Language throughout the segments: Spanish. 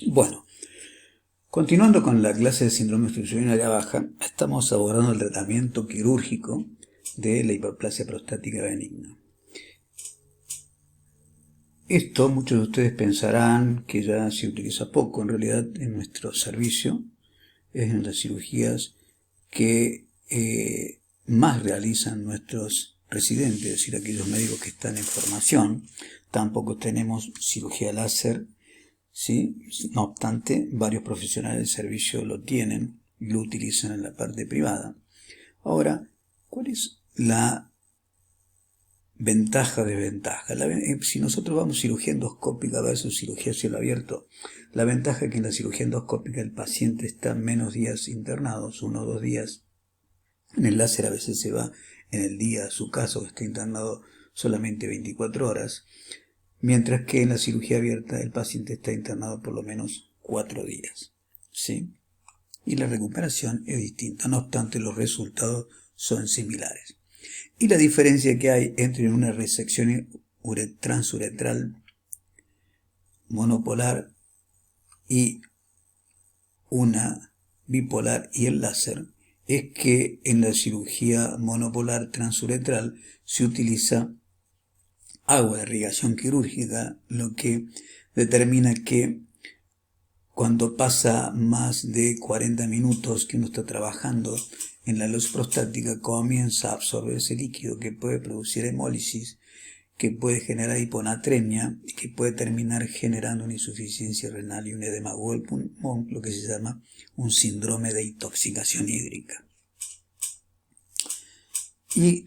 Bueno, continuando con la clase de síndrome obstrucción urinaria baja, estamos abordando el tratamiento quirúrgico de la hiperplasia prostática benigna. Esto muchos de ustedes pensarán que ya se utiliza poco, en realidad en nuestro servicio es en las cirugías que más realizan nuestros residentes, es decir, aquellos médicos que están en formación. Tampoco tenemos cirugía láser, ¿sí? No obstante, varios profesionales del servicio lo tienen y lo utilizan en la parte privada. Ahora, ¿cuál es la ventaja, desventaja? Si nosotros vamos cirugía endoscópica versus cirugía a cielo abierto, la ventaja es que en la cirugía endoscópica el paciente está menos días internados, 1 o 2 días. En el láser a veces se va en el día a su caso, que está internado solamente 24 horas, mientras que en la cirugía abierta el paciente está internado por lo menos 4 días, ¿sí? Y la recuperación es distinta, no obstante los resultados son similares. Y la diferencia que hay entre una resección transuretral monopolar y una bipolar y el láser es que en la cirugía monopolar transuretral se utiliza agua de irrigación quirúrgica, lo que determina que cuando pasa más de 40 minutos que uno está trabajando en la luz prostática, comienza a absorber ese líquido que puede producir hemólisis, que puede generar hiponatremia y que puede terminar generando una insuficiencia renal y un edema agudo del pulmón, lo que se llama un síndrome de intoxicación hídrica. Y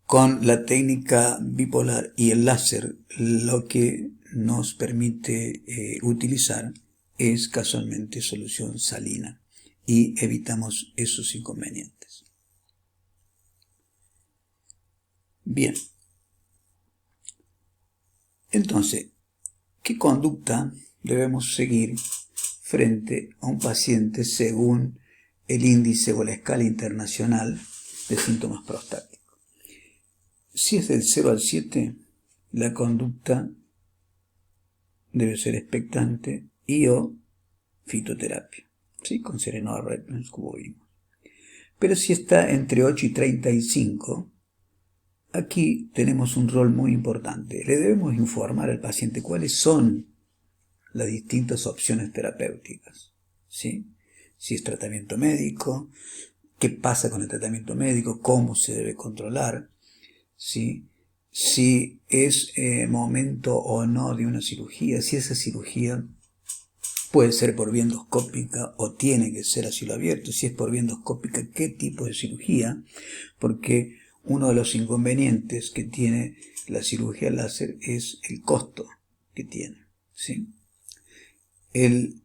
con la técnica bipolar y el láser, lo que nos permite utilizar es casualmente solución salina y evitamos esos inconvenientes. Bien, entonces, ¿qué conducta debemos seguir frente a un paciente según el índice o la escala internacional de síntomas prostáticos? Si es del 0 al 7, la conducta debe ser expectante y o fitoterapia, ¿sí? Con Serenol Reference, como vimos. Pero si está entre 8 y 35, aquí tenemos un rol muy importante. Le debemos informar al paciente cuáles son las distintas opciones terapéuticas, ¿sí? Si es tratamiento médico, qué pasa con el tratamiento médico, cómo se debe controlar, ¿sí? Si es momento o no de una cirugía, si esa cirugía puede ser por vía endoscópica o tiene que ser a cielo abierto, si es por vía endoscópica, qué tipo de cirugía, porque uno de los inconvenientes que tiene la cirugía láser es el costo que tiene, ¿sí? El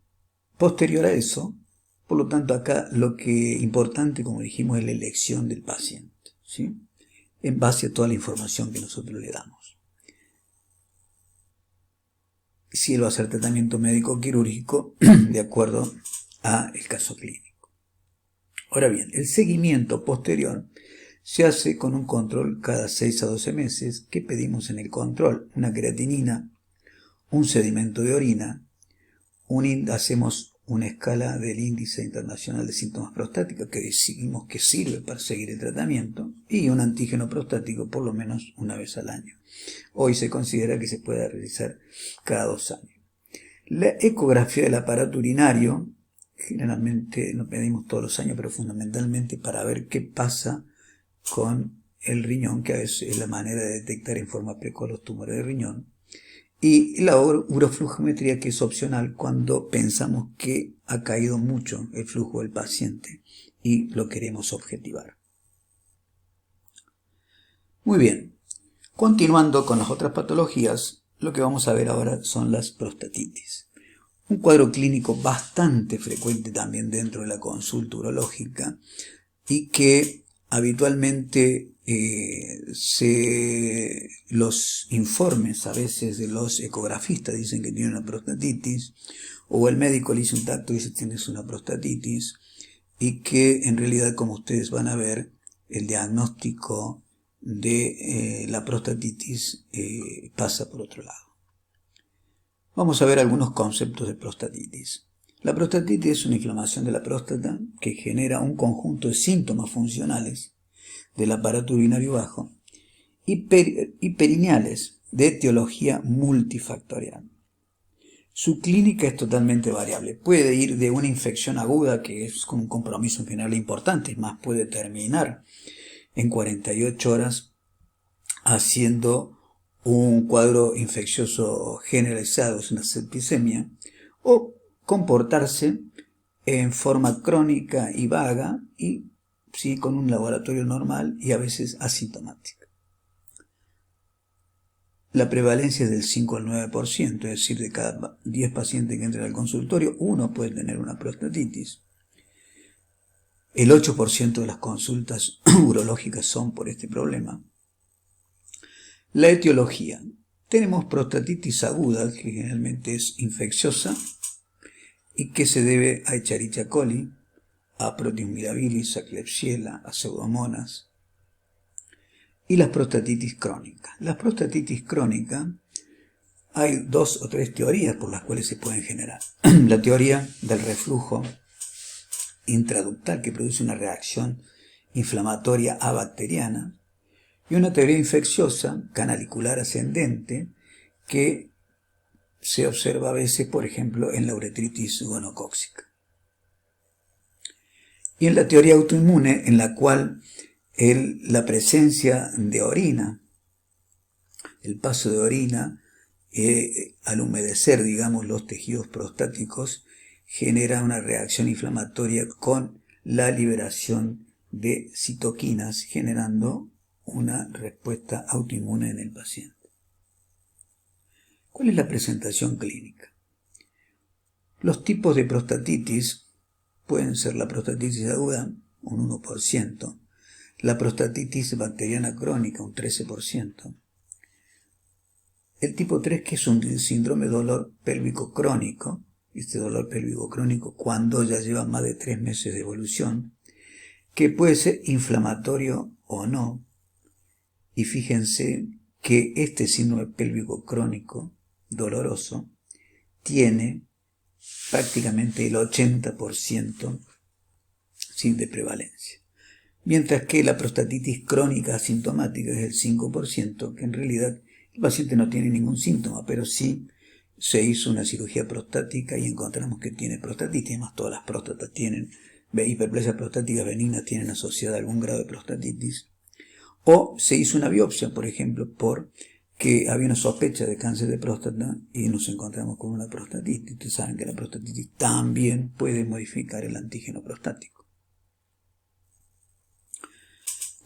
posterior a eso, por lo tanto acá lo que es importante, como dijimos, es la elección del paciente, ¿sí? En base a toda la información que nosotros le damos. Si él va a hacer tratamiento médico quirúrgico de acuerdo a el caso clínico. Ahora bien, el seguimiento posterior se hace con un control cada 6 a 12 meses. ¿Qué pedimos en el control? Una creatinina, un sedimento de orina, hacemos una escala del índice internacional de síntomas prostáticos que decidimos que sirve para seguir el tratamiento y un antígeno prostático por lo menos una vez al año. Hoy se considera que se puede realizar cada 2 años. La ecografía del aparato urinario, generalmente lo pedimos todos los años, pero fundamentalmente para ver qué pasa con el riñón, que a veces es la manera de detectar en forma precoz los tumores de riñón. Y la uroflujometría, que es opcional cuando pensamos que ha caído mucho el flujo del paciente y lo queremos objetivar. Muy bien, continuando con las otras patologías, lo que vamos a ver ahora son las prostatitis. Un cuadro clínico bastante frecuente también dentro de la consulta urológica y que habitualmente los informes a veces de los ecografistas dicen que tiene una prostatitis, o el médico le hizo un tacto y dice tienes una prostatitis, y que en realidad, como ustedes van a ver, el diagnóstico de la prostatitis pasa por otro lado. Vamos a ver algunos conceptos de prostatitis. La prostatitis es una inflamación de la próstata que genera un conjunto de síntomas funcionales del aparato urinario bajo y perineales de etiología multifactorial. Su clínica es totalmente variable. Puede ir de una infección aguda, que es con un compromiso en general importante, más puede terminar en 48 horas haciendo un cuadro infeccioso generalizado, es una septicemia, o comportarse en forma crónica y vaga y sí, con un laboratorio normal y a veces asintomática. La prevalencia es del 5 al 9%, es decir, de cada 10 pacientes que entran al consultorio, uno puede tener una prostatitis. El 8% de las consultas urológicas son por este problema. La etiología. Tenemos prostatitis aguda, que generalmente es infecciosa y que se debe a Escherichia coli, a Proteus mirabilis, a Klebsiella, a Pseudomonas. Y las prostatitis crónicas. Las prostatitis crónicas, hay 2 o 3 teorías por las cuales se pueden generar. La teoría del reflujo intraductal, que produce una reacción inflamatoria abacteriana, y una teoría infecciosa, canalicular ascendente, que se observa a veces, por ejemplo, en la uretritis gonocócica. Y en la teoría autoinmune, en la cual la presencia de orina, el paso de orina, al humedecer, digamos, los tejidos prostáticos, genera una reacción inflamatoria con la liberación de citoquinas, generando una respuesta autoinmune en el paciente. ¿Cuál es la presentación clínica? Los tipos de prostatitis pueden ser la prostatitis aguda, un 1%, la prostatitis bacteriana crónica, un 13%, el tipo 3, que es un síndrome de dolor pélvico crónico, este dolor pélvico crónico cuando ya lleva más de 3 meses de evolución, que puede ser inflamatorio o no, y fíjense que este síndrome pélvico crónico doloroso tiene prácticamente el 80% de prevalencia. Mientras que la prostatitis crónica asintomática es el 5%, que en realidad el paciente no tiene ningún síntoma, pero sí se hizo una cirugía prostática y encontramos que tiene prostatitis. Además, todas las próstatas tienen, hiperplasias prostáticas benignas tienen asociada algún grado de prostatitis. O se hizo una biopsia, por ejemplo, porque había una sospecha de cáncer de próstata y nos encontramos con una prostatitis. Ustedes saben que la prostatitis también puede modificar el antígeno prostático.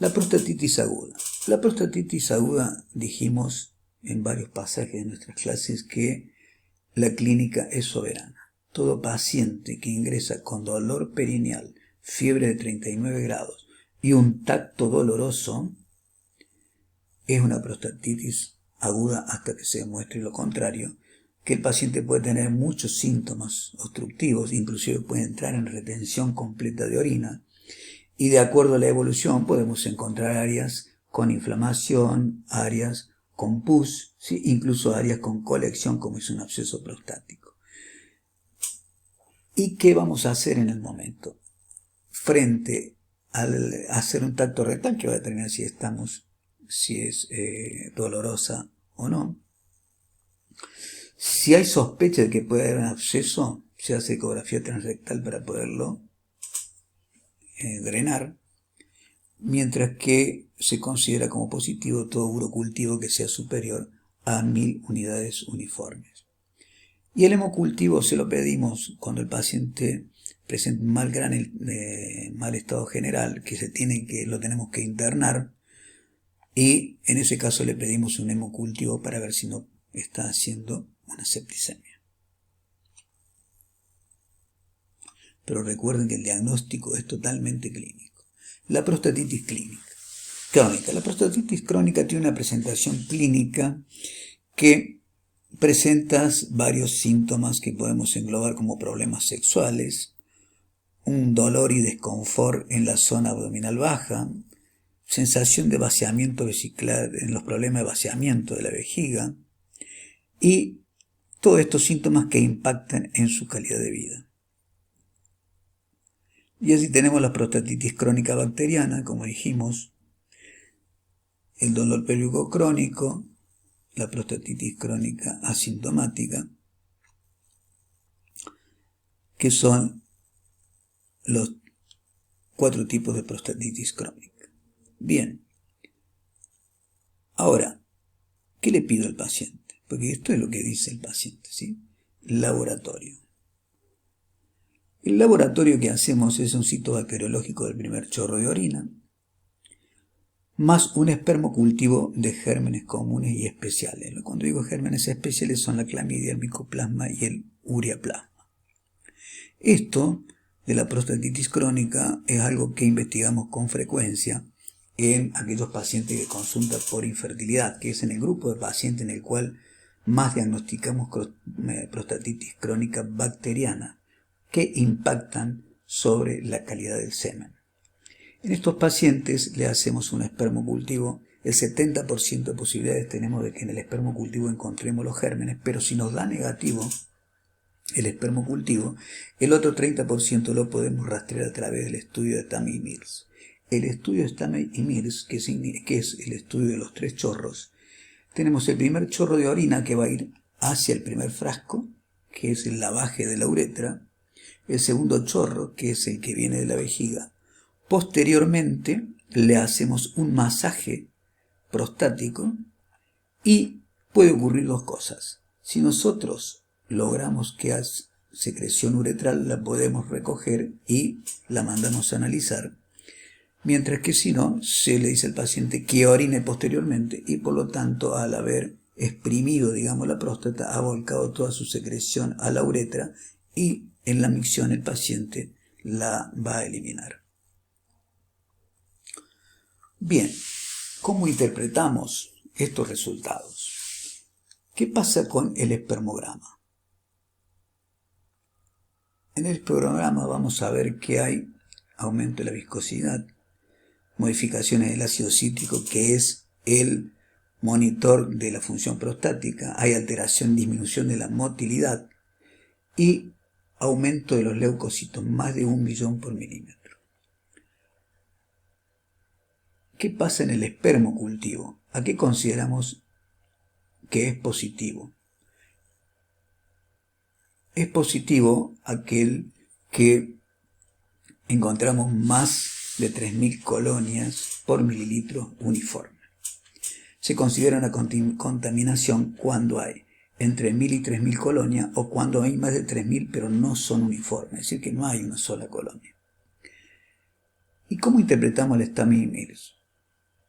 La prostatitis aguda. La prostatitis aguda, dijimos en varios pasajes de nuestras clases que la clínica es soberana. Todo paciente que ingresa con dolor perineal, fiebre de 39 grados y un tacto doloroso es una prostatitis aguda hasta que se demuestre lo contrario, que el paciente puede tener muchos síntomas obstructivos, inclusive puede entrar en retención completa de orina, y de acuerdo a la evolución podemos encontrar áreas con inflamación, áreas con pus, ¿sí? Incluso áreas con colección como es un absceso prostático. ¿Y qué vamos a hacer en el momento? Frente al hacer un tacto rectal, que va a determinar si es dolorosa o no. Si hay sospecha de que puede haber un absceso, se hace ecografía transrectal para poderlo drenar, mientras que se considera como positivo todo urocultivo que sea superior a 1000 unidades uniformes. Y el hemocultivo se lo pedimos cuando el paciente presenta un mal estado general, que lo tenemos que internar, y en ese caso le pedimos un hemocultivo para ver si no está haciendo una septicemia. Pero recuerden que el diagnóstico es totalmente clínico. La prostatitis crónica. La prostatitis crónica tiene una presentación clínica que presenta varios síntomas que podemos englobar como problemas sexuales, un dolor y desconfort en la zona abdominal baja, sensación de vaciamiento vesicular en los problemas de vaciamiento de la vejiga y todos estos síntomas que impactan en su calidad de vida. Y así tenemos la prostatitis crónica bacteriana, como dijimos, el dolor pélvico crónico, la prostatitis crónica asintomática, que son los 4 tipos de prostatitis crónica. Bien, ahora, ¿qué le pido al paciente? Porque esto es lo que dice el paciente, ¿sí? Laboratorio. El laboratorio que hacemos es un citobacteriológico del primer chorro de orina, más un espermocultivo de gérmenes comunes y especiales. Cuando digo gérmenes especiales son la clamidia, el micoplasma y el ureaplasma. Esto de la prostatitis crónica es algo que investigamos con frecuencia en aquellos pacientes que consultan por infertilidad, que es en el grupo de pacientes en el cual más diagnosticamos prostatitis crónica bacteriana, que impactan sobre la calidad del semen. En estos pacientes le hacemos un espermocultivo. El 70% de posibilidades tenemos de que en el espermocultivo encontremos los gérmenes, pero si nos da negativo el espermocultivo, el otro 30% lo podemos rastrear a través del estudio de Tammy y Mills. El estudio de Tammy y Mills, que es el estudio de los 3 chorros, tenemos el primer chorro de orina que va a ir hacia el primer frasco, que es el lavaje de la uretra, el segundo chorro, que es el que viene de la vejiga. Posteriormente le hacemos un masaje prostático y puede ocurrir 2 cosas. Si nosotros logramos que haya secreción uretral, la podemos recoger y la mandamos a analizar. Mientras que si no, se le dice al paciente que orine posteriormente y por lo tanto al haber exprimido, digamos, la próstata, ha volcado toda su secreción a la uretra y en la micción el paciente la va a eliminar. Bien, ¿cómo interpretamos estos resultados? ¿Qué pasa con el espermograma? En el espermograma vamos a ver que hay aumento de la viscosidad, modificaciones del ácido cítrico, que es el monitor de la función prostática, hay alteración, disminución de la motilidad y aumento de los leucocitos, más de 1 millón por milímetro. ¿Qué pasa en el espermocultivo? ¿A qué consideramos que es positivo? Es positivo aquel que encontramos más de 3.000 colonias por mililitro uniforme. Se considera una contaminación cuando hay entre 1.000 y 3.000 colonias o cuando hay más de 3.000 pero no son uniformes, es decir, que no hay una sola colonia. ¿Y cómo interpretamos el Tammy y Mills?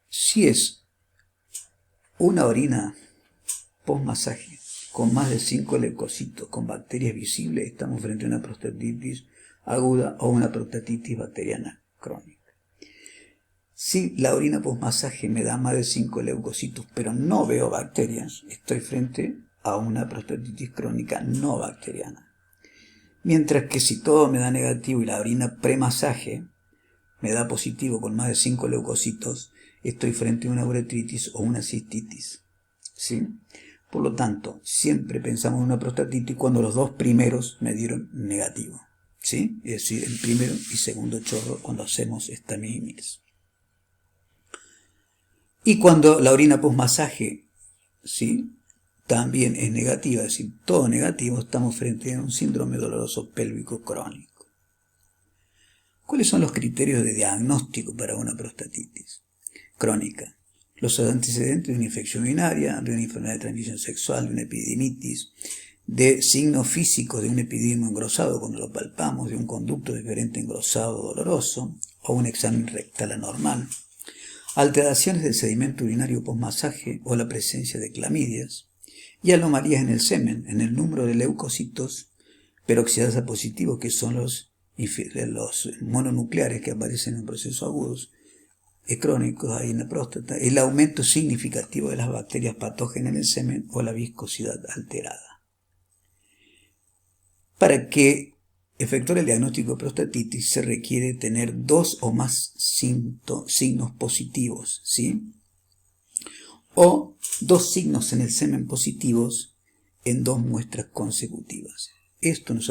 Si es una orina post-masaje con más de 5 leucocitos con bacterias visibles, estamos frente a una prostatitis aguda o una prostatitis bacteriana crónica. Si la orina post-masaje me da más de 5 leucocitos pero no veo bacterias, estoy frente a una prostatitis crónica no bacteriana. Mientras que si todo me da negativo y la orina pre-masaje me da positivo con más de 5 leucocitos, estoy frente a una uretritis o una cistitis, ¿sí? Por lo tanto, siempre pensamos en una prostatitis cuando los 2 primeros me dieron negativo, ¿sí? Es decir, el primero y segundo chorro cuando hacemos Tammy y Mills. Y cuando la orina post-masaje, ¿sí?, también es negativa, es decir, todo negativo, estamos frente a un síndrome doloroso pélvico crónico. ¿Cuáles son los criterios de diagnóstico para una prostatitis crónica? Los antecedentes de una infección urinaria, de una enfermedad de transmisión sexual, de una epididimitis, de signos físicos de un epididimo engrosado cuando lo palpamos, de un conducto diferente engrosado doloroso o un examen rectal anormal, alteraciones del sedimento urinario postmasaje o la presencia de clamidias y anomalías en el semen, en el número de leucocitos peroxidasa positivos, que son los mononucleares que aparecen en procesos agudos crónicos ahí en la próstata, el aumento significativo de las bacterias patógenas en el semen o la viscosidad alterada. Para que efectuar el diagnóstico de prostatitis se requiere tener 2 o más signos positivos, ¿sí? O 2 signos en el semen positivos en 2 muestras consecutivas. Esto nos